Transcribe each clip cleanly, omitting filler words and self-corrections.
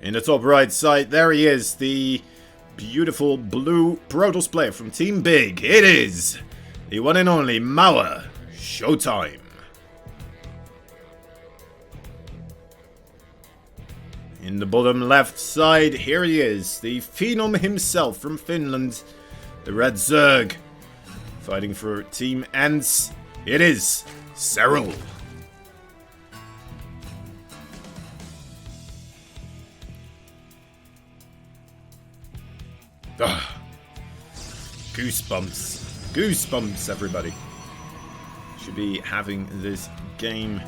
In the top right side, there he is, the beautiful blue Protoss player from Team Big. It is the one and only Mauer. Showtime. In the bottom left side, here he is, the Phenom himself from Finland, the Red Zerg, fighting for Team Ents. It is Serral. Goosebumps. Goosebumps, everybody. Should be having this game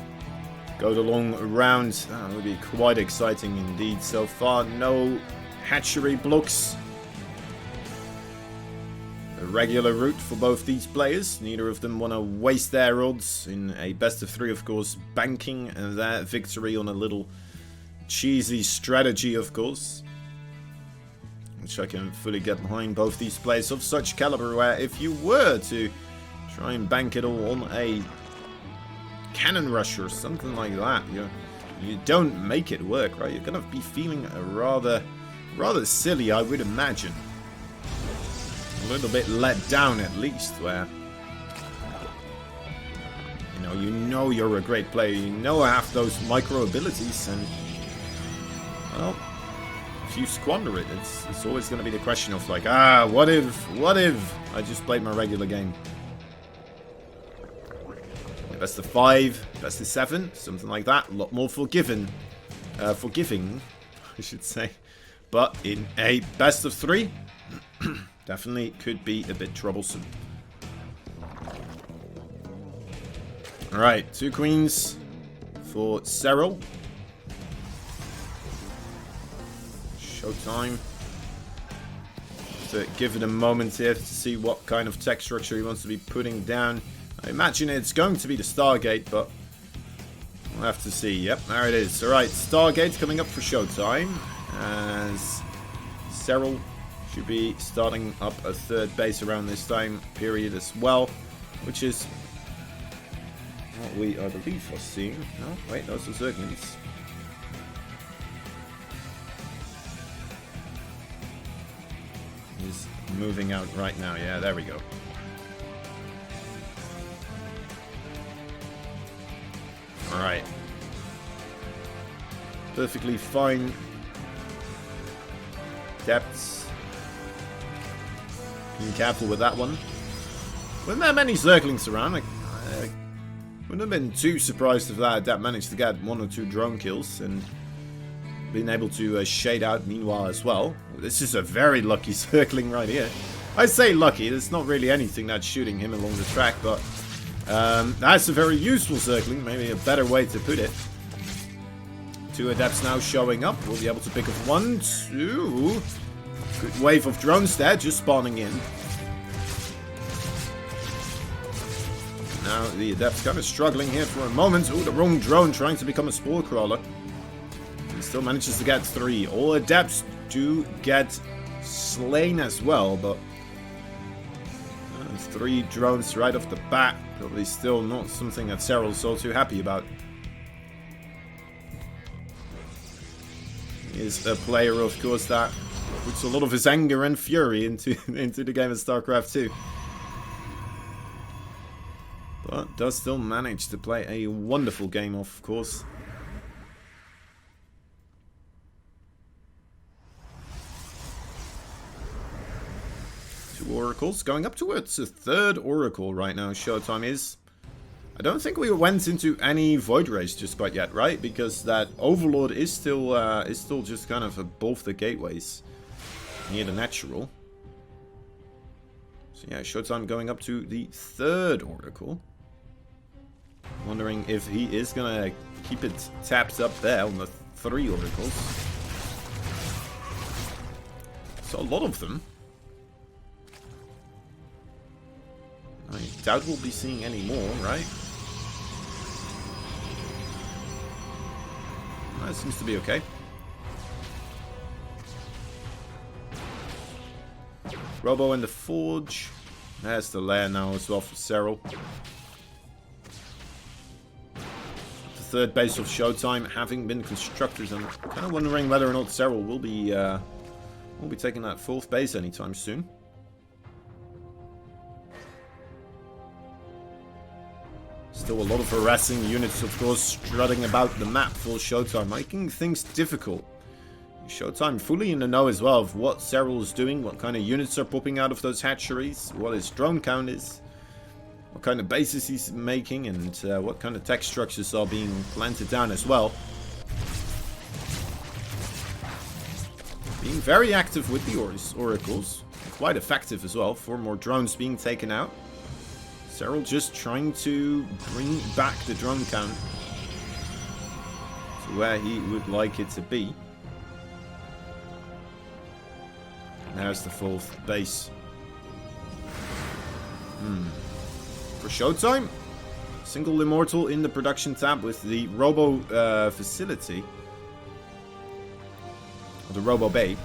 go the long round. That would be quite exciting indeed. So far, no hatchery blocks. A regular route for both these players. Neither of them want to waste their odds in a best of 3, of course, banking their victory on a little cheesy strategy, of course. Which I can fully get behind. Both these players of such caliber where if you were to try and bank it all on a cannon rush or something like that, you don't make it work, right? You're gonna be feeling rather silly, I would imagine. A little bit let down at least, where you know you're a great player, you know I have those micro abilities, and well, if you squander it, it's always going to be the question of like, what if I just played my regular game? Best of 5, best of 7, something like that. A lot more forgiving, I should say. But in a best of 3, definitely could be a bit troublesome. Alright, 2 queens for Serral. Showtime. To give it a moment here to see what kind of tech structure he wants to be putting down. I imagine it's going to be the Stargate, but we'll have to see. Yep, there it is. Alright, Stargate coming up for Showtime. As Serral should be starting up a 3rd base around this time period as well, which is what we, I believe, are seeing. No, wait, those are Zerglings. He's moving out right now. Yeah, there we go. Alright. Perfectly fine depths. Being careful with that one. Weren't there many Zerglings around? I wouldn't have been too surprised if that adept managed to get 1 or 2 drone kills and been able to shade out meanwhile as well. This is a very lucky Zergling right here. I say lucky, there's not really anything that's shooting him along the track, but that's a very useful Zergling, maybe a better way to put it. 2 adepts now showing up. We'll be able to pick up 1, 2. Good wave of drones there, just spawning in. Now the adept's kind of struggling here for a moment. Ooh, the wrong drone trying to become a spore crawler. He still manages to get 3. All adepts do get slain as well, but 3 drones right off the bat. Probably still not something that Serral's all too happy about. He is a player, of course, that puts a lot of his anger and fury into the game of StarCraft 2. But does still manage to play a wonderful game, of course. 2 oracles going up towards a 3rd oracle right now. Showtime is. I don't think we went into any void race just quite yet, right? Because that overlord is still just kind of above the gateways near the natural. So yeah, Showtime going up to the 3rd oracle. Wondering if he is gonna keep it tapped up there on the 3 oracles. So a lot of them. I doubt we'll be seeing any more, right? That seems to be okay. Robo in the Forge. There's the lair now as well for Serral. The third base of Showtime having been constructed. I'm kind of wondering whether or not Serral will be taking that fourth base anytime soon. Still a lot of harassing units, of course, strutting about the map for Showtime, making things difficult. Showtime fully in the know as well of what Serral is doing, what kind of units are popping out of those hatcheries, what his drone count is, what kind of bases he's making, and what kind of tech structures are being planted down as well. Being very active with the oracles, quite effective as well, 4 more drones being taken out. Serral just trying to bring back the drone count to where he would like it to be. And there's the 4th base. For Showtime, single immortal in the production tab with the Robo facility. Or the Robo Bay.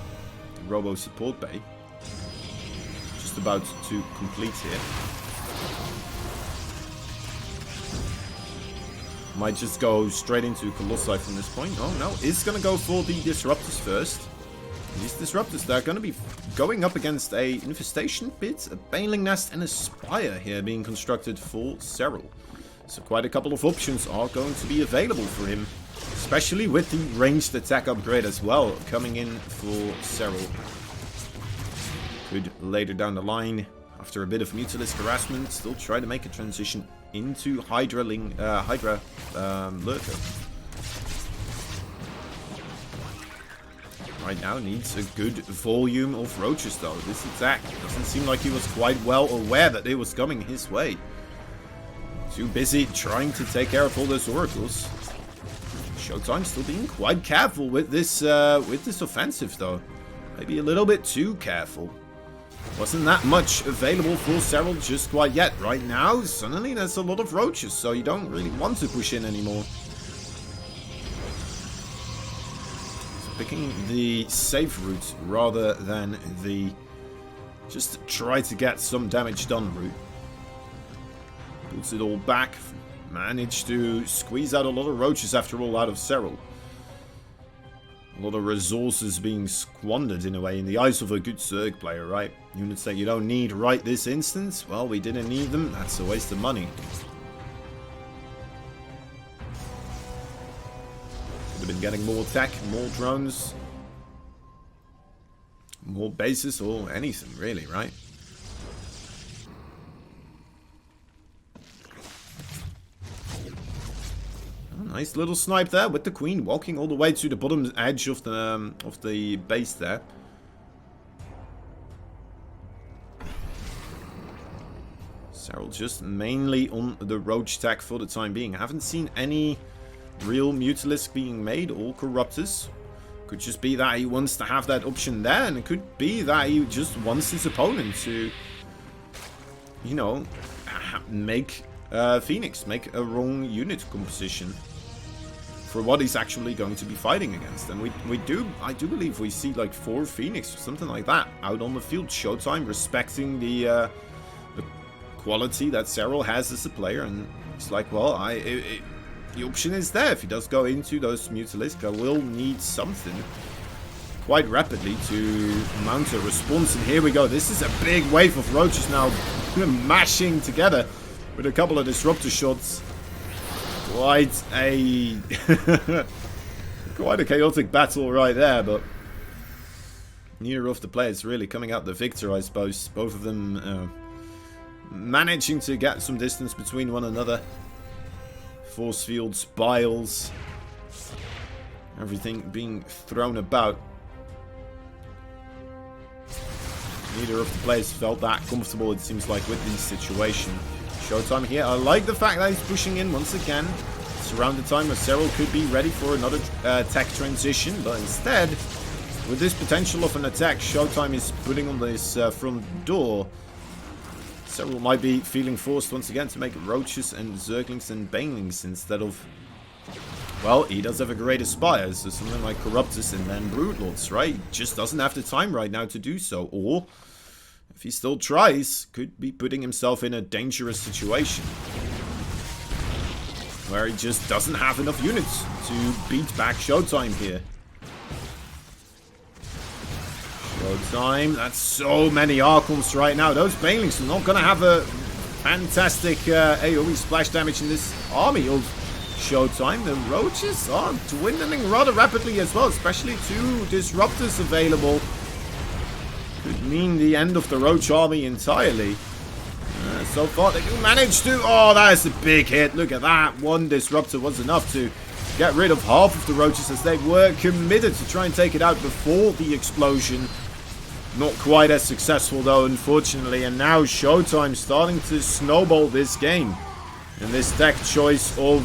The Robo support bay. Just about to complete here. Might just go straight into Colossi from this point. Oh no, is going to go for the Disruptors first. These Disruptors, they're going to be going up against a Infestation Pit, a Baneling Nest, and a Spire here being constructed for Serral. So quite a couple of options are going to be available for him. Especially with the ranged attack upgrade as well coming in for Serral. Could later down the line, after a bit of Mutalisk harassment, still try to make a transition into Hydra Lurker. Right now needs a good volume of roaches though. This attack doesn't seem like he was quite well aware that it was coming his way. Too busy trying to take care of all those oracles. Showtime still being quite careful with this offensive though. Maybe a little bit too careful. Wasn't that much available for Serral just quite yet. Right now, suddenly there's a lot of roaches, so you don't really want to push in anymore. So picking the safe route rather than the just try to get some damage done route. Puts it all back. Managed to squeeze out a lot of roaches after all out of Serral. A lot of resources being squandered in a way in the eyes of a good Zerg player, right? Units that you don't need right this instance, well, we didn't need them, that's a waste of money. Could have been getting more tech, more drones, more bases, or anything really, right? Nice little snipe there with the Queen walking all the way to the bottom edge of the base there. Serral just mainly on the Roach tech for the time being. I haven't seen any real Mutalisk being made or Corruptors. Could just be that he wants to have that option there, and it could be that he just wants his opponent to, you know, make Phoenix, make a wrong unit composition for what he's actually going to be fighting against. And I do believe we see like 4 Phoenix or something like that out on the field. Showtime respecting the quality that Serral has as a player, and it's like, well, the option is there. If he does go into those Mutalisk, I will need something quite rapidly to mount a response. And here we go. This is a big wave of roaches now mashing together with a couple of disruptor shots. Quite a chaotic battle right there, but neither of the players really coming out the victor, I suppose. Both of them managing to get some distance between one another. Force fields, biles, everything being thrown about. Neither of the players felt that comfortable, it seems like, with the situation. Showtime here. I like the fact that he's pushing in once again. It's around the time where Serral could be ready for another tech transition, but instead, with this potential of an attack, Showtime is putting on this front door. Serral might be feeling forced once again to make Roaches and Zerglings and Banelings instead of... Well, he does have a great Aspire, so something like Corruptus and then Broodlords, right? He just doesn't have the time right now to do so, or... if he still tries, could be putting himself in a dangerous situation. where he just doesn't have enough units to beat back SHOWTIME here. SHOWTIME, that's so many Archons right now. Those Banelings are not going to have a fantastic AoE splash damage in this army of SHOWTIME. The Roaches are dwindling rather rapidly as well, especially 2 Disruptors available. Could mean the end of the Roach army entirely. So far, they do manage to... Oh, that is a big hit. Look at that. 1 Disruptor was enough to get rid of half of the Roaches, as they were committed to try and take it out before the explosion. Not quite as successful, though, unfortunately. And now SHOWTIME starting to snowball this game. And this deck choice of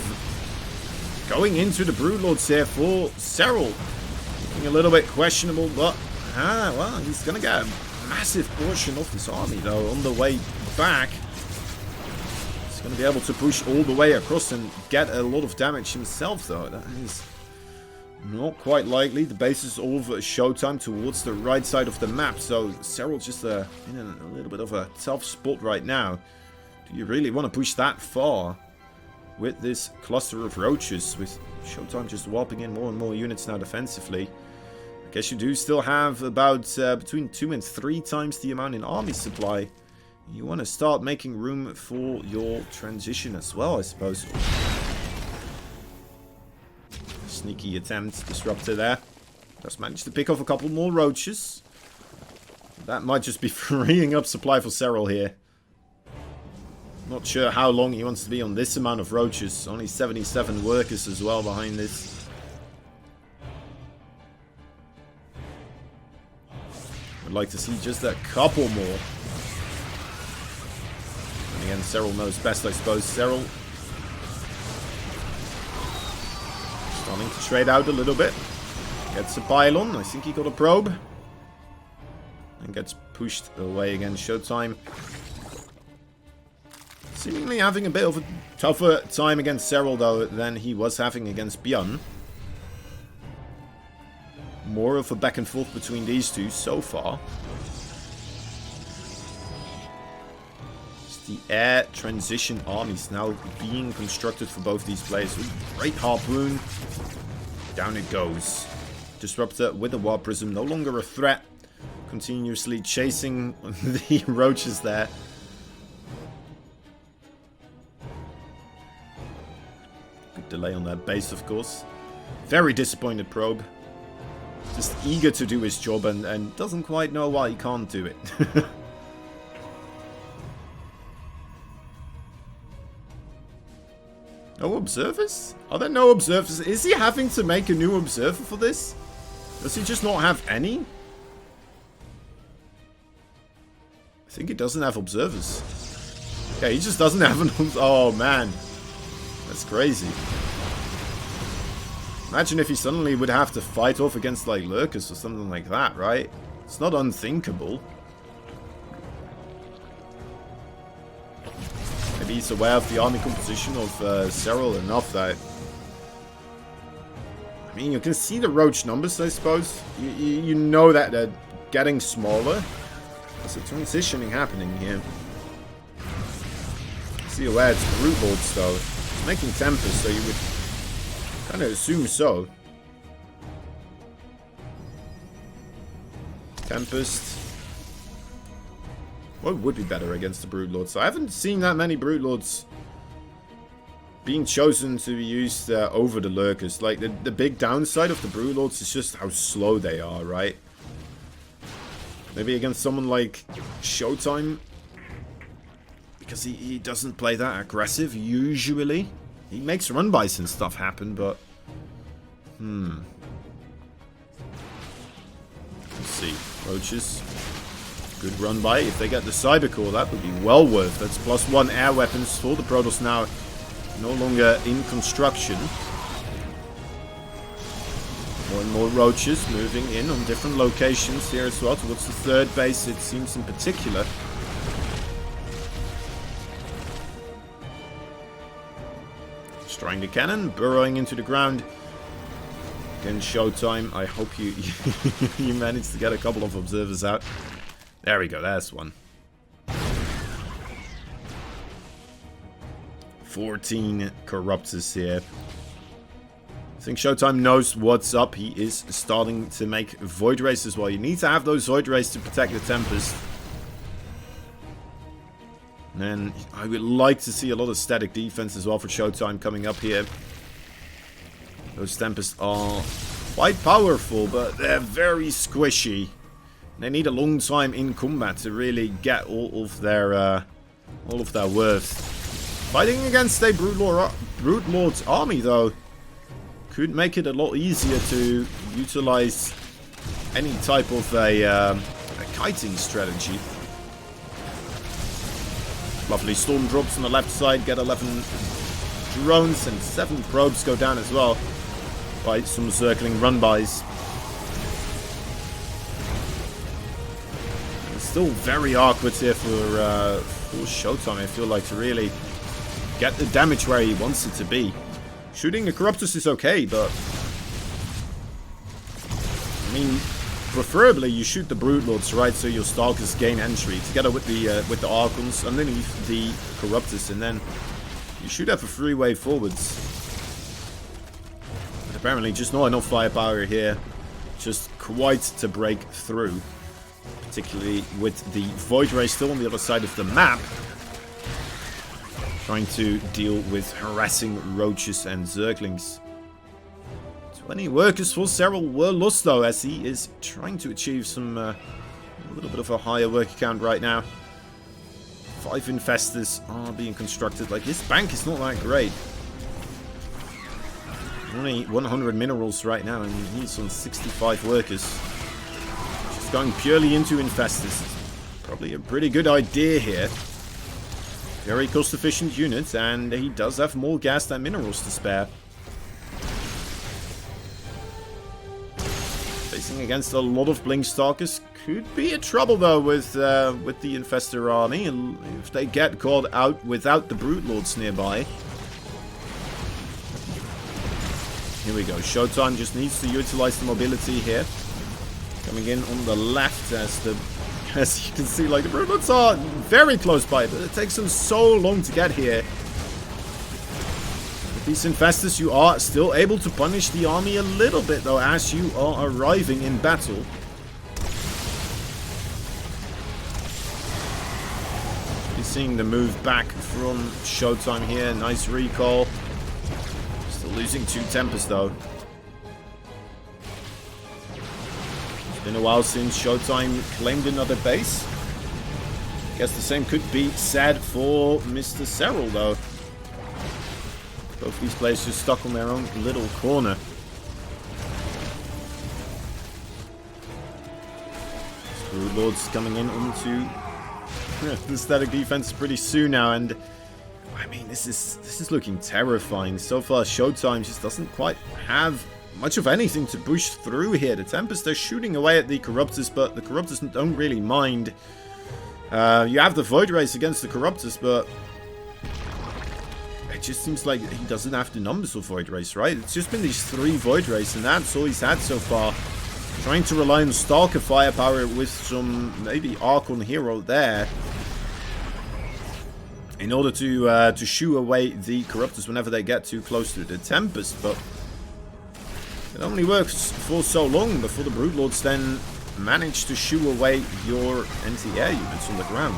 going into the Broodlords here for Serral. Looking a little bit questionable, but... well, he's going to get a massive portion of his army, though, on the way back. He's going to be able to push all the way across and get a lot of damage himself, though. That is not quite likely. The bases of SHOWTIME towards the right side of the map, so Serral just in a little bit of a tough spot right now. Do you really want to push that far with this cluster of Roaches, with SHOWTIME just warping in more and more units now defensively? I guess you do still have about between 2 and 3 times the amount in army supply. You want to start making room for your transition as well, I suppose. Sneaky attempt, Disruptor there. Just managed to pick off a couple more Roaches. That might just be freeing up supply for Serral here. Not sure how long he wants to be on this amount of Roaches. Only 77 workers as well behind this. I'd like to see just a couple more. And again, Serral knows best, I suppose. Serral starting to trade out a little bit. Gets a pylon. I think he got a probe. And gets pushed away against SHOWTIME. Seemingly having a bit of a tougher time against Serral, though, than he was having against Bjorn. More of a back and forth between these two so far. It's the air transition armies now being constructed for both these players. Great Harpoon. Down it goes. Disruptor with the Warp Prism, no longer a threat. Continuously chasing the Roaches there. Good delay on that base, of course. Very disappointed Probe. Just eager to do his job and doesn't quite know why he can't do it. No observers? Are there no observers? Is he having to make a new observer for this? Does he just not have any? I think he doesn't have observers. Yeah, he just doesn't have an... Oh, man. That's crazy. Imagine if he suddenly would have to fight off against, like, lurkers or something like that, right? It's not unthinkable. Maybe he's aware of the army composition of Serral enough that... I mean, you can see the Roach numbers, I suppose. You know that they're getting smaller. There's a transitioning happening here. See aware it's Broodlords, though. It's making Tempest, so you would... kind of assume so. Tempest. What would be better against the Broodlords? I haven't seen that many Broodlords being chosen to be used over the Lurkers. Like, the big downside of the Broodlords is just how slow they are, right? Maybe against someone like SHOWTIME. Because he doesn't play that aggressive, usually. He makes run-bys and stuff happen, but... Let's see. Roaches. Good run-by. If they get the Cyber Core, that would be well worth. That's +1 air weapons for the Protoss now. No longer in construction. More and more Roaches moving in on different locations here as well. Towards the third base, it seems in particular. Destroying the cannon, burrowing into the ground. Again, SHOWTIME. I hope you you managed to get a couple of observers out. There we go, there's one. 14 Corruptors here. I think Showtime knows what's up. He is starting to make Void Rays as well. You need to have those Void Rays to protect the Tempest. And I would like to see a lot of static defense as well for Showtime coming up here. Those Tempests are quite powerful, but they're very squishy. They need a long time in combat to really get all of their worth. Fighting against a Brute Lord's army, though, could make it a lot easier to utilize any type of a kiting strategy. Lovely storm drops on the left side, get 11 drones, and 7 probes go down as well by some circling run-bys. It's still very awkward here for Showtime, I feel like, to really get the damage where he wants it to be. Shooting the Corruptors is okay, but I mean, preferably you shoot the Brute Lords, right, so your Stalkers gain entry together with the Archons underneath the Corruptors, and then you shoot at the three-way forwards. But apparently just not enough firepower here, just quite to break through, particularly with the Void Ray still on the other side of the map, trying to deal with harassing Roaches and Zerglings. 20 workers for Serral were lost, though, as he is trying to achieve some a little bit of a higher worker count right now. 5 infestors are being constructed. Like, his bank is not that great. Only 100 minerals right now, and he's on 65 workers. Just going purely into infestors. Probably a pretty good idea here. Very cost-efficient unit, and he does have more gas than minerals to spare. Facing against a lot of Blink Stalkers could be a trouble, though, with the Infestor army, and if they get caught out without the Brute Lords nearby. Here we go. Showtime just needs to utilize the mobility here. Coming in on the left as you can see, like, the Brute Lords are very close by, but it takes them so long to get here. With these Infestors, you are still able to punish the army a little bit, though, as you are arriving in battle. You're seeing the move back from Showtime here. Nice recall. Still losing 2 Tempests, though. It's been a while since Showtime claimed another base. Guess the same could be said for Mr. Serral, though. Both these players just stuck on their own little corner. Brute Lords coming in onto the static defense pretty soon now, and I mean, this is looking terrifying. So far, Showtime just doesn't quite have much of anything to push through here. The Tempest, they're shooting away at the Corruptors, but the Corruptors don't really mind. You have the Void Rays against the Corruptors, but it just seems like he doesn't have the numbers of Void Rays, right? It's just been these 3 Void Rays, and that's all he's had so far. Trying to rely on Stalker firepower with some maybe Archon hero there, in order to shoo away the Corruptors whenever they get too close to the Tempest, but it only works for so long before the Brute Lords then manage to shoo away your anti-air units on the ground.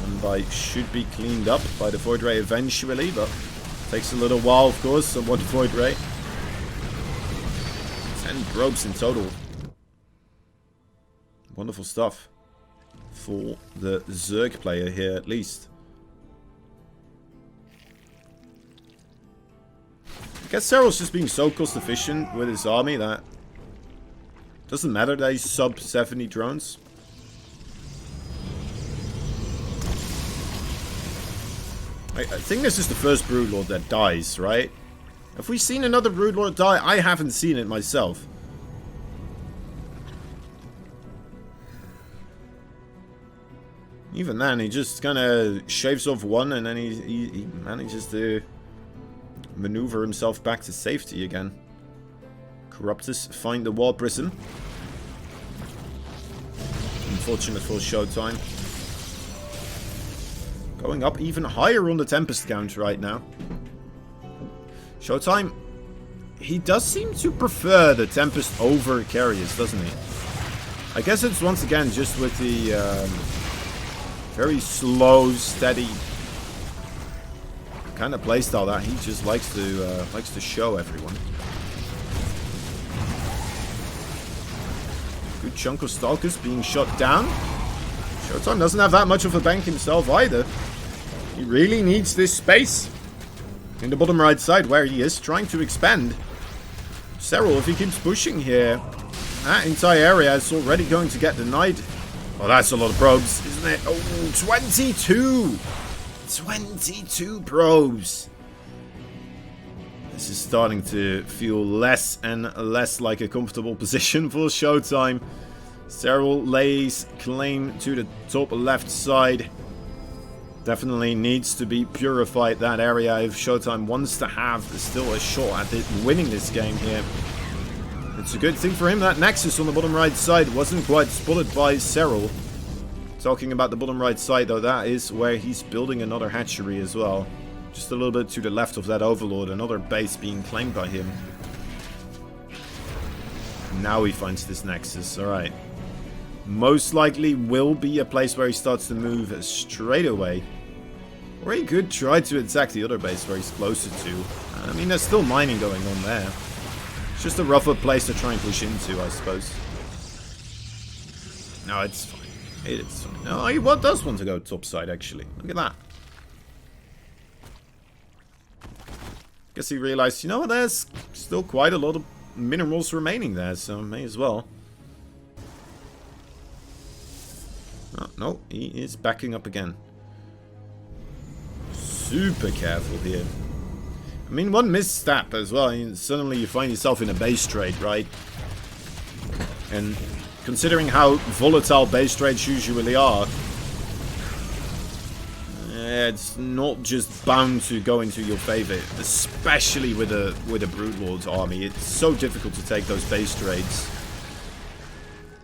One by should be cleaned up by the Void Ray eventually, but takes a little while, of course, on one Void Ray. 10 probes in total. Wonderful stuff for the Zerg player here, at least. I guess Serral's just being so cost efficient with his army that it doesn't matter that he's sub 70 drones. I think this is the first Brood Lord that dies, right? Have we seen another Brood Lord die? I haven't seen it myself. Even then, he just kind of shaves off one, and then he manages to maneuver himself back to safety again. Corruptors find the War Prism. unfortunate for Showtime. Going up even higher on the Tempest count right now. Showtime, he does seem to prefer the Tempest over Carriers, doesn't he? I guess it's once again just with the very slow, steady kind of playstyle that he just likes to show everyone. Good chunk of Stalkers being shot down. Showtime doesn't have that much of a bank himself either. He really needs this space in the bottom right side where he is trying to expand. Serral, if he keeps pushing here, that entire area is already going to get denied. Oh, that's a lot of probes, isn't it? Oh, 22! 22 probes! This is starting to feel less and less like a comfortable position for Showtime. Serral lays claim to the top left side. Definitely needs to be purified, that area, if Showtime wants to have still a shot at winning this game here. It's a good thing for him that Nexus on the bottom right side wasn't quite spotted by Serral. Talking about the bottom right side though, that is where he's building another hatchery as well. Just a little bit to the left of that Overlord, another base being claimed by him. Now he finds this Nexus, alright. Most likely will be a place where he starts to move straight away. Or he could try to attack the other base where he's closer to. I mean, there's still mining going on there. It's just a rougher place to try and push into, I suppose. No, it's fine. It is fine. No, he does want to go topside, actually. Look at that. Guess he realized, you know what, there's still quite a lot of minerals remaining there, so may as well. Oh, no, he is backing up again. Super careful here. I mean, one misstep as well, and suddenly you find yourself in a base trade, right? And considering how volatile base trades usually are, it's not just bound to go into your favor, especially with a Broodlord's army. It's so difficult to take those base trades.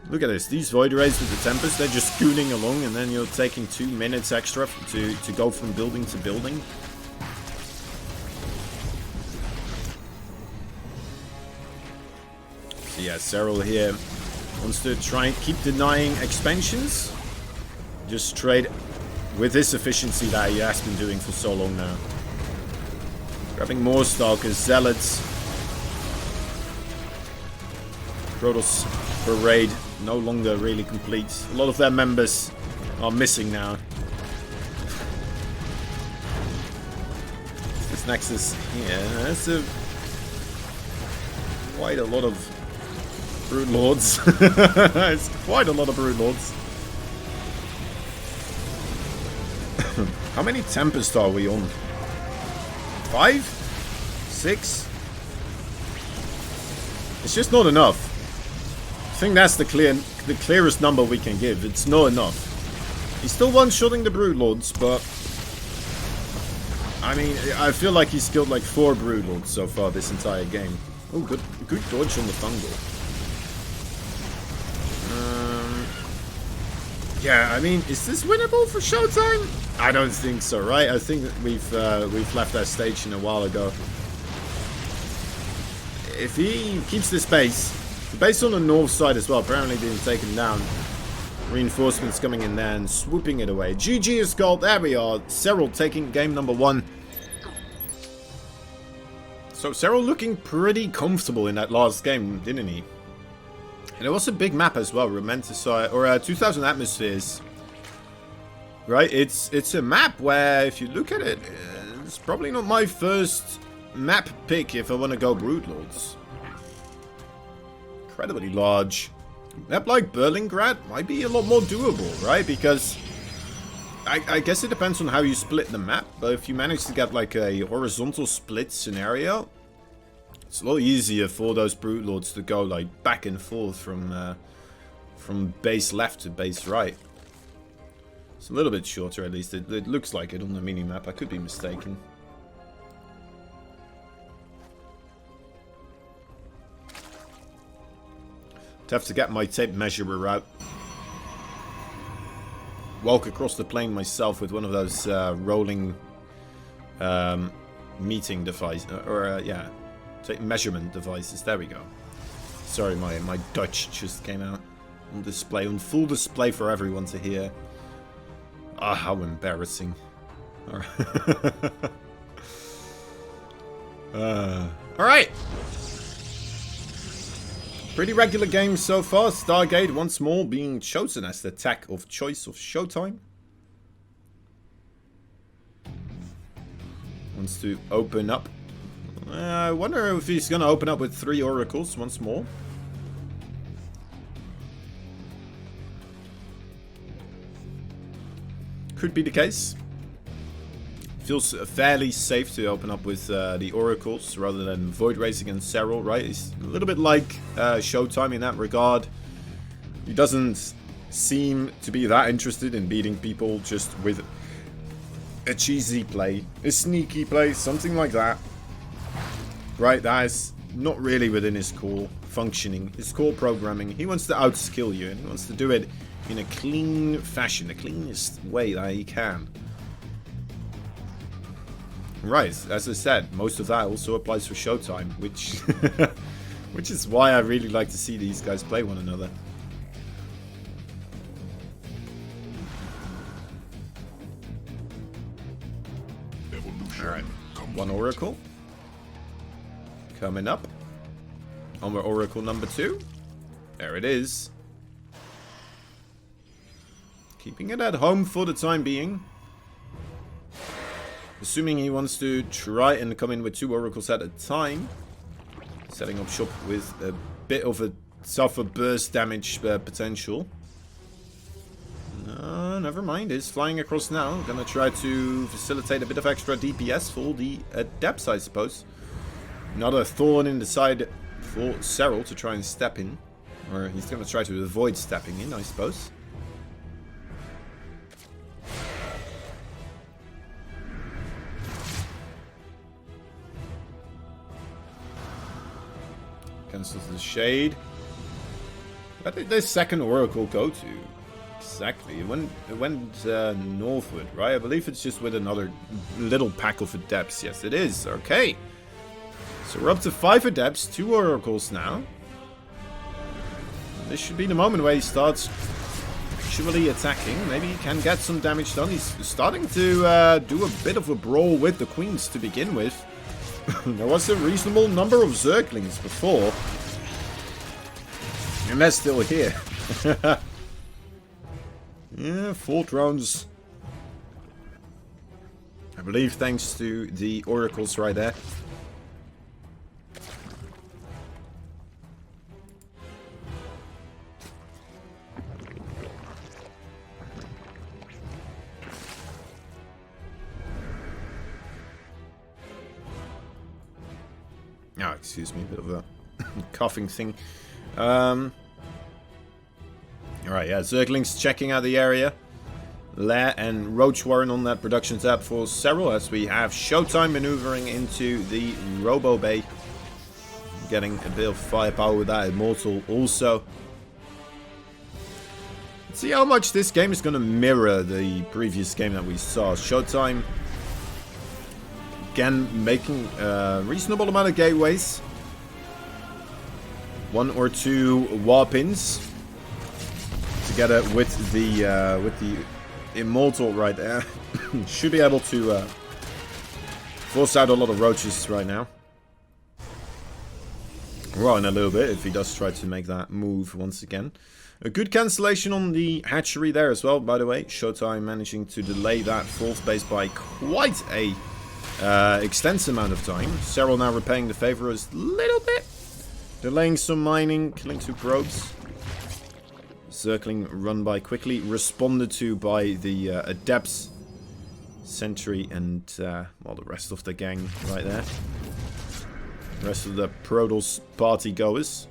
Look at this, these Void Rays with the Tempest, they're just scooting along, and then you're taking 2 minutes extra to go from building to building. So yeah, Serral here wants to try and keep denying expansions. Just trade with this efficiency that he has been doing for so long now. Grabbing more Stalkers, Zealots. Protoss Parade no longer really complete. A lot of their members are missing now. This Nexus here, that's quite a lot of Broodlords. It's quite a lot of Broodlords. How many Tempest are we on? 5? 6? It's just not enough. I think that's the clearest number we can give. It's not enough. He's still one-shotting the Broodlords, but I mean, I feel like he's killed like 4 Broodlords so far this entire game. Oh, good dodge on the Fungal. Yeah, I mean, is this winnable for Showtime? I don't think so, right? I think that we've left that stage in a while ago. If he keeps this base, the base on the north side as well, apparently being taken down. Reinforcements coming in there and swooping it away. GG is called. There we are. Serral taking game number 1. So Serral looking pretty comfortable in that last game, didn't he? And it was a big map as well, Romanticide, or 2000 Atmospheres. Right, it's a map where, if you look at it, it's probably not my first map pick if I want to go Broodlords. Incredibly large. A map like Berlingrad might be a lot more doable, right? Because I guess it depends on how you split the map, but if you manage to get like a horizontal split scenario, it's a lot easier for those Broodlords to go like back and forth from base left to base right. It's a little bit shorter, at least. It looks like it on the mini-map. I could be mistaken. I'd have to get my tape measurer out. walk across the plane myself with one of those rolling meeting device, yeah, measurement devices. There we go. Sorry, my Dutch just came out on display, on full display for everyone to hear. Ah, how embarrassing. Alright. Pretty regular game so far. Stargate once more being chosen as the tech of choice of Showtime. Wants to open up. I wonder if he's going to open up with 3 oracles once more. Could be the case. Feels fairly safe to open up with the oracles rather than Void Race against Serral, right? It's a little bit like Showtime in that regard. He doesn't seem to be that interested in beating people just with a cheesy play, a sneaky play, something like that. Right, that is not really within his core functioning, his core programming. He wants to outskill you, and he wants to do it in a clean fashion, the cleanest way that he can. Right, as I said, most of that also applies for Showtime, which which is why I really like to see these guys play one another. Alright, 1 oracle. Coming up. On oracle number 2. There it is. Keeping it at home for the time being. Assuming he wants to try and come in with 2 oracles at a time. Setting up shop with a bit of a tougher burst damage potential. No, never mind. He's flying across now. Gonna try to facilitate a bit of extra DPS for the adepts, I suppose. Another thorn in the side for Serral to try and step in. Or he's gonna try to avoid stepping in, I suppose. Cancels the shade. Where did this second oracle go to? Exactly. It went northward, right? I believe it's just with another little pack of adepts. Yes, it is. Okay. So we're up to 5 adepts, 2 oracles now. This should be the moment where he starts actually attacking. Maybe he can get some damage done. He's starting to do a bit of a brawl with the queens to begin with. There was a reasonable number of Zerglings before. And they're still here. Yeah, 4 rounds. I believe thanks to the oracles right there. Oh, excuse me, a bit of a coughing thing. Alright, yeah, Zerglings checking out the area. Lair and Roach Warren on that production tab for Serral, as we have Showtime maneuvering into the Robo Bay. Getting a bit of firepower with that Immortal also. Let's see how much this game is going to mirror the previous game that we saw. Showtime again making a reasonable amount of gateways. 1 or 2 Warpins together with the Immortal right there. Should be able to force out a lot of roaches right now. Well, in a little bit if he does try to make that move once again. A good cancellation on the hatchery there as well, by the way. Showtime managing to delay that 4th base by quite a extensive amount of time. Serral now repaying the favor a little bit. Delaying some mining, killing 2 probes. Circling run by quickly, responded to by the Adepts, Sentry, and well, the rest of the gang right there. The rest of the Protoss party goers.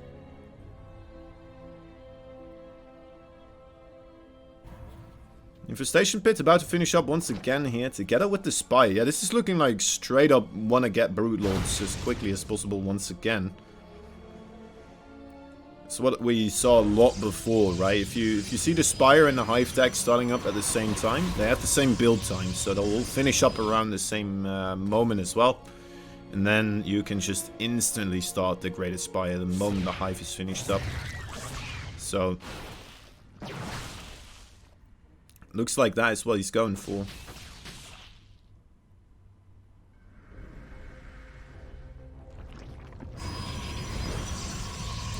Infestation Pit about to finish up once again here, together with the Spy. Yeah, this is looking like straight up wanna get Broodlords as quickly as possible once again. It's what we saw a lot before, right? If you see the Spire and the Hive deck starting up at the same time, they have the same build time, so they'll all finish up around the same moment as well. And then you can just instantly start the Greatest Spire the moment the Hive is finished up. So, looks like that is what he's going for.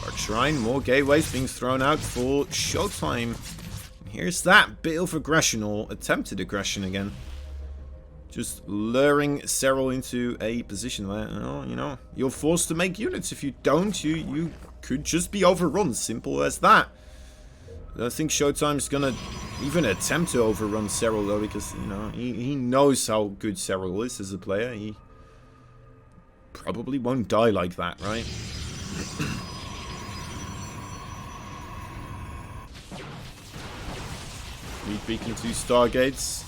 Dark Shrine, more gateways being thrown out for Showtime. Here's that bit of aggression, or attempted aggression again. Just luring Serral into a position where, you know, you're forced to make units. If you don't, you could just be overrun. Simple as that. I don't think Showtime's gonna even attempt to overrun Serral though, because, you know, he knows how good Serral is as a player. He probably won't die like that, right? Lead beacon 2 Stargates.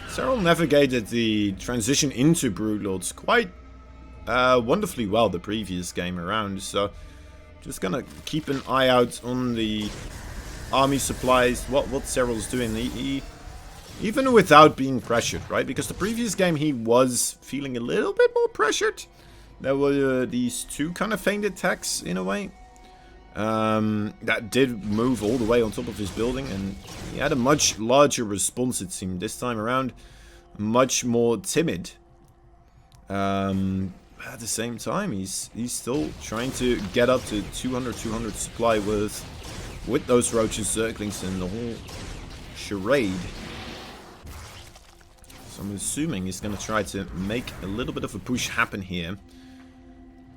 Serral navigated the transition into Broodlords quite wonderfully well the previous game around, so just gonna keep an eye out on the army supplies, what Serral's doing. He even without being pressured, right? Because the previous game he was feeling a little bit more pressured. There were these two kind of feigned attacks in a way. That did move all the way on top of his building, and he had a much larger response, it seemed. This time around, much more timid. At the same time, he's still trying to get up to 200 supply with those roaches, zerglings, and the whole charade. So I'm assuming he's going to try to make a little bit of a push happen here.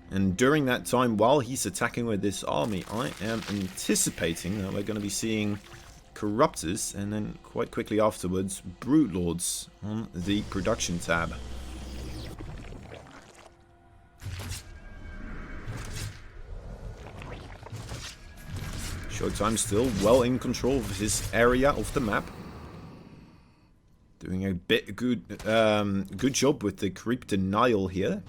And during that time, while he's attacking with this army, I am anticipating that we're going to be seeing Corruptors, and then quite quickly afterwards, Broodlords on the production tab. Showtime still well in control of his area of the map. Doing a good job with the creep denial here.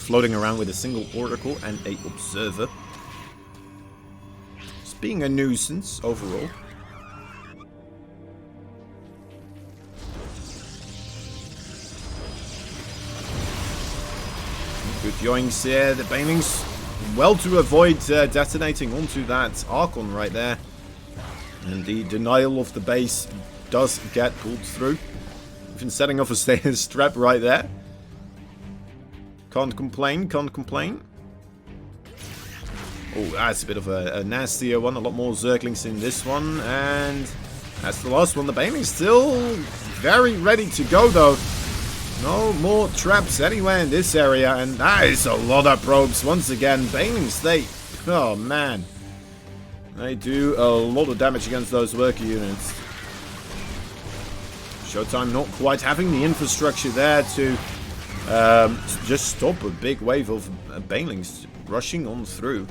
Floating around with a single oracle and a observer. Just being a nuisance overall. Good yoinks here. The Banelings well to avoid detonating onto that Archon right there. And the denial of the base does get pulled through. Even setting off a status trap right there. Can't complain, can't complain. Oh, that's a bit of a nastier one. A lot more Zerglings in this one. And that's the last one. The Banelings still very ready to go, though. No more traps anywhere in this area. And that is a lot of probes once again. Banelings, oh man. They do a lot of damage against those worker units. Showtime not quite having the infrastructure there to just stop a big wave of Banelings rushing on through.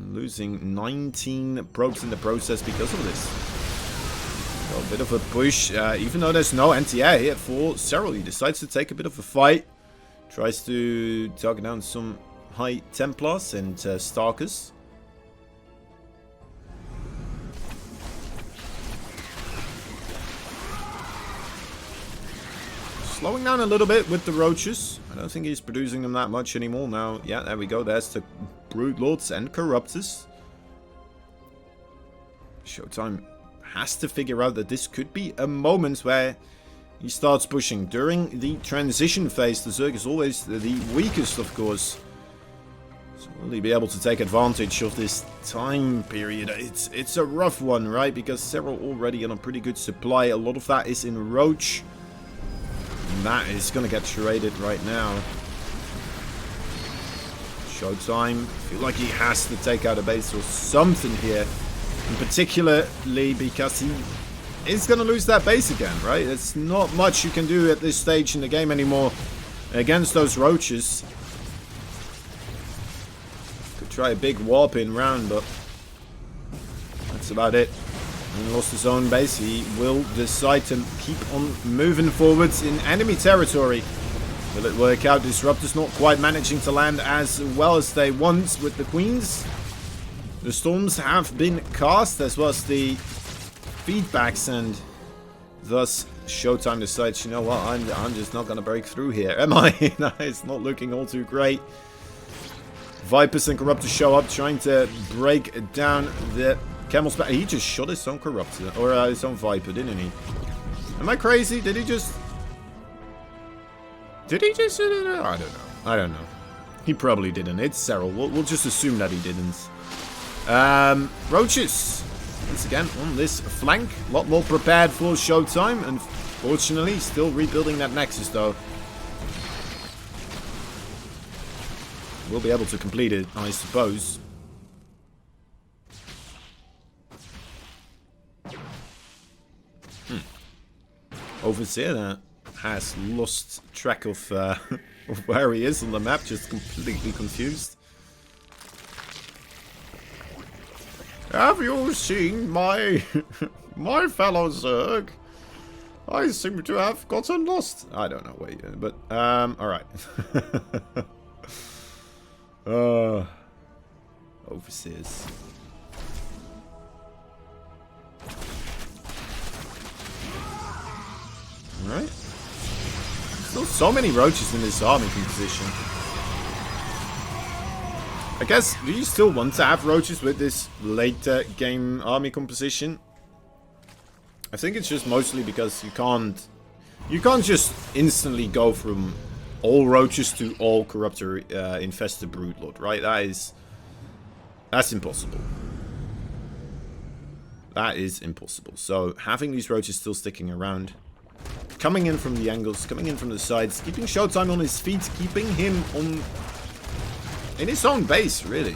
Losing 19 probes in the process because of this. So a bit of a push, even though there's no anti-air here for Serral. He decides to take a bit of a fight. Tries to target down some High Templars and Stalkers. Slowing down a little bit with the Roaches. I don't think he's producing them that much anymore now. Yeah, there we go. There's the Broodlords and Corruptors. Showtime has to figure out that this could be a moment where he starts pushing. During the transition phase, the Zerg is always the weakest, of course. So will he be able to take advantage of this time period? It's a rough one, right? Because Serral already on a pretty good supply. A lot of that is in Roach. And that is going to get traded right now. Showtime. I feel like he has to take out a base or something here. And particularly because he is going to lose that base again, right? There's not much you can do at this stage in the game anymore against those Roaches. Could try a big warp in round, but that's about it. He lost his own base. He will decide to keep on moving forwards in enemy territory. Will it work out? Disruptor's not quite managing to land as well as they want with the queens. The storms have been cast as well as the feedbacks, and thus Showtime decides, you know what, I'm just not going to break through here, am I? No, it's not looking all too great. Vipers and Corruptors show up trying to break down the Camel's back. He just shot his own Corruptor, or his own Viper, didn't he? Am I crazy? Did he just... I don't know. I don't know. He probably didn't. It's Serral. We'll just assume that he didn't. Roaches. Once again, on this flank. A lot more prepared for Showtime. Unfortunately, still rebuilding that Nexus, though. We'll be able to complete it, I suppose. Overseer that has lost track of where he is on the map, just completely confused. Have you seen my my fellow Zerg? I seem to have gotten lost. I don't know where you are, but alright. Overseers. Alright. Still so many roaches in this army composition. I guess, do you still want to have roaches with this later game army composition? I think it's just mostly because you can't just instantly go from all roaches to all Corruptor infested Broodlord, right? That's impossible. That is impossible. So having these roaches still sticking around, coming in from the angles, coming in from the sides, keeping Showtime on his feet, keeping him in his own base, really.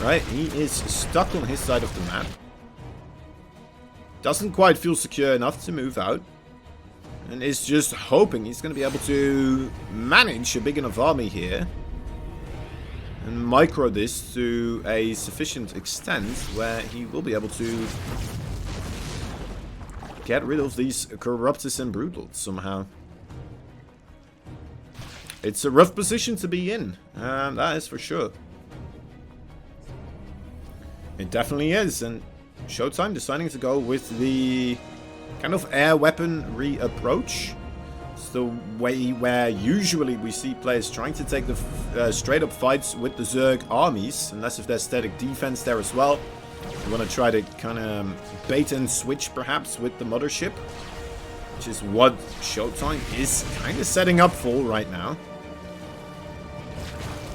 Right? He is stuck on his side of the map. Doesn't quite feel secure enough to move out. And is just hoping he's going to be able to manage a big enough army here. And micro this to a sufficient extent where he will be able to get rid of these Corruptors and Broodlords somehow. It's a rough position to be in, that is for sure. It definitely is, and Showtime deciding to go with the kind of air weaponry approach. It's the way where usually we see players trying to take the straight up fights with the Zerg armies, unless if there's static defense there as well. You want to try to kind of bait and switch perhaps with the mothership, which is what Showtime is kind of setting up for right now.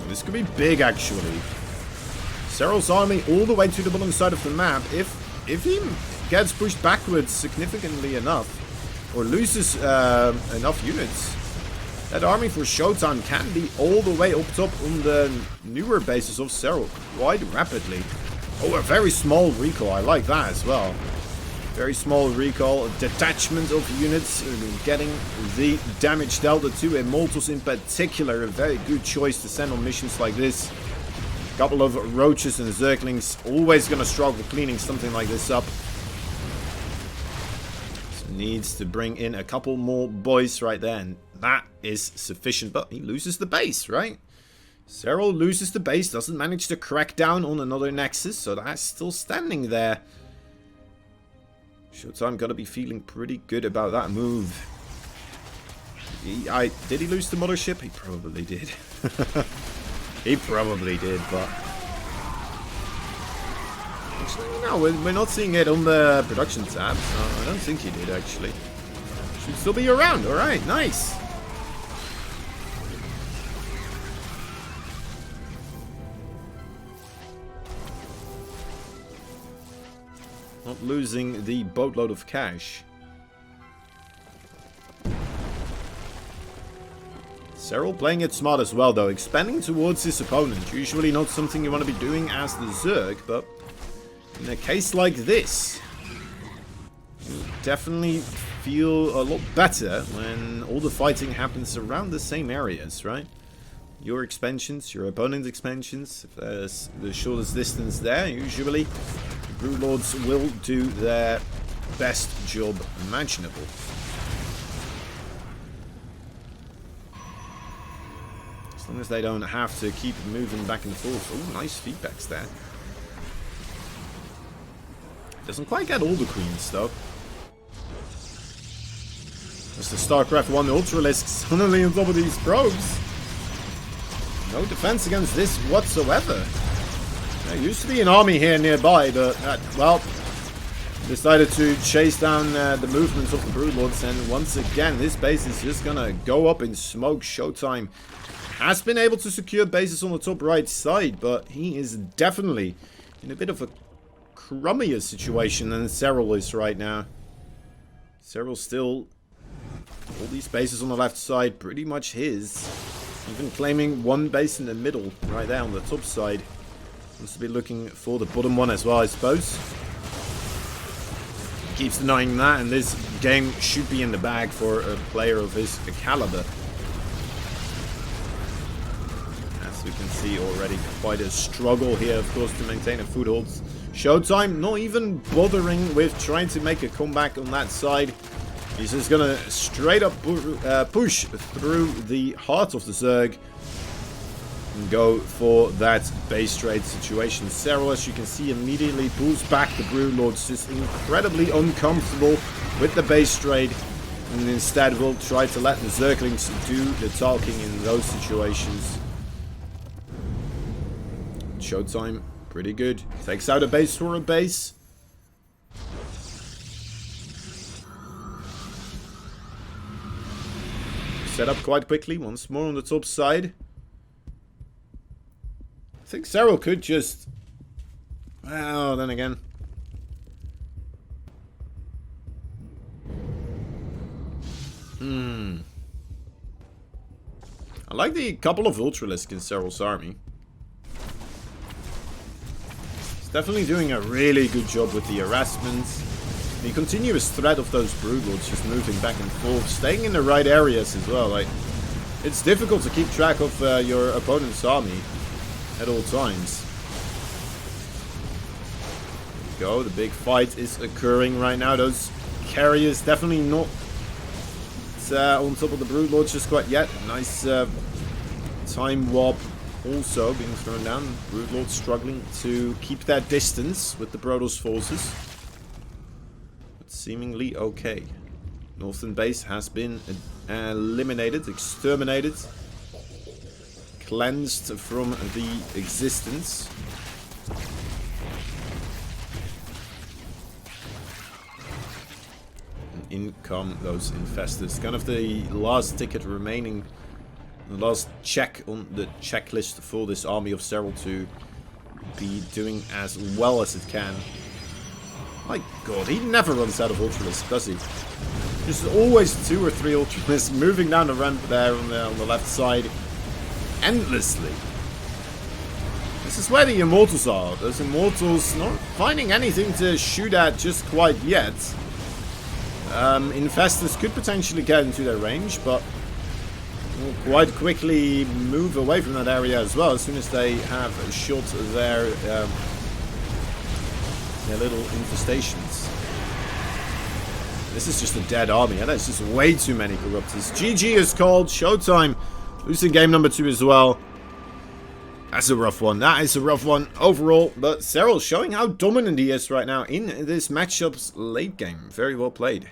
This could be big, actually. Serral's army all the way to the bottom side of the map. If he gets pushed backwards significantly enough, or loses enough units, that army for Showtime can be all the way up top on the newer bases of Serral quite rapidly. Oh, a very small recall. I like that as well. Very small recall, detachment of units, getting the damage dealt to Immortals in particular. A very good choice to send on missions like this. A couple of roaches and zerglings, always going to struggle cleaning something like this up. So needs to bring in a couple more boys right there, and that is sufficient. But he loses the base, right? Serral loses the base, doesn't manage to crack down on another Nexus, so that's still standing there. Showtime gotta be feeling pretty good about that move. Did he lose the mothership? He probably did. He probably did, but... Actually, no, we're not seeing it on the production tab, so I don't think he did, actually. Should still be around, alright, nice! Not losing the boatload of cash. Serral playing it smart as well, though. Expanding towards his opponent. Usually not something you want to be doing as the Zerg, but in a case like this, you definitely feel a lot better when all the fighting happens around the same areas, right? Your expansions, your opponent's expansions, if there's the shortest distance there, usually Broodlords will do their best job imaginable. As long as they don't have to keep moving back and forth. Oh, nice feedbacks there. Doesn't quite get all the queens though. There's the StarCraft 1 Ultralisk suddenly on top of these probes. No defense against this whatsoever. There used to be an army here nearby, but, well, decided to chase down the movements of the Broodlords, and once again, this base is just gonna go up in smoke. SHOWTIME has been able to secure bases on the top right side, but he is definitely in a bit of a crummier situation than Serral is right now. Serral still, all these bases on the left side, pretty much his. Even claiming one base in the middle, right there on the top side. Wants to be looking for the bottom one as well, I suppose. Keeps denying that, and this game should be in the bag for a player of his caliber. As we can see already, quite a struggle here, of course, to maintain a foothold. SHOWTIME not even bothering with trying to make a comeback on that side. He's just gonna straight up push through the heart of the Zerg and go for that base trade situation. Serral, as you can see, immediately pulls back the Broodlords, just incredibly uncomfortable with the base trade, and instead will try to let the Zerglings do the talking in those situations. SHOWTIME, pretty good. Takes out a base for a base. Set up quite quickly, once more on the top side. I think Serral could just... Well, then again. I like the couple of Ultralisk in Serral's army. He's definitely doing a really good job with the harassment. The continuous threat of those Broodlords just moving back and forth, staying in the right areas as well. Like, it's difficult to keep track of your opponent's army at all times. There we go, the big fight is occurring right now. Those carriers definitely not on top of the Broodlords just quite yet. Nice time warp also being thrown down. Broodlords struggling to keep that distance with the Protoss forces. Seemingly okay. Northern base has been eliminated, exterminated, cleansed from the existence. And in come those infestors. Kind of the last ticket remaining, the last check on the checklist for this army of Serral to be doing as well as it can. My god, he never runs out of Ultralisk, does he? There's always 2 or 3 Ultralisks moving down the ramp there on the left side. Endlessly. This is where the Immortals are. Those Immortals not finding anything to shoot at just quite yet. Infestors could potentially get into their range, but will quite quickly move away from that area as well as soon as they have shot their little infestations. This is just a dead army, and that's just way too many Corruptors. GG is called. SHOWTIME losing game number 2 as well. That's a rough one. That is a rough one overall, but Serral showing how dominant he is right now in this matchup's late game. Very well played.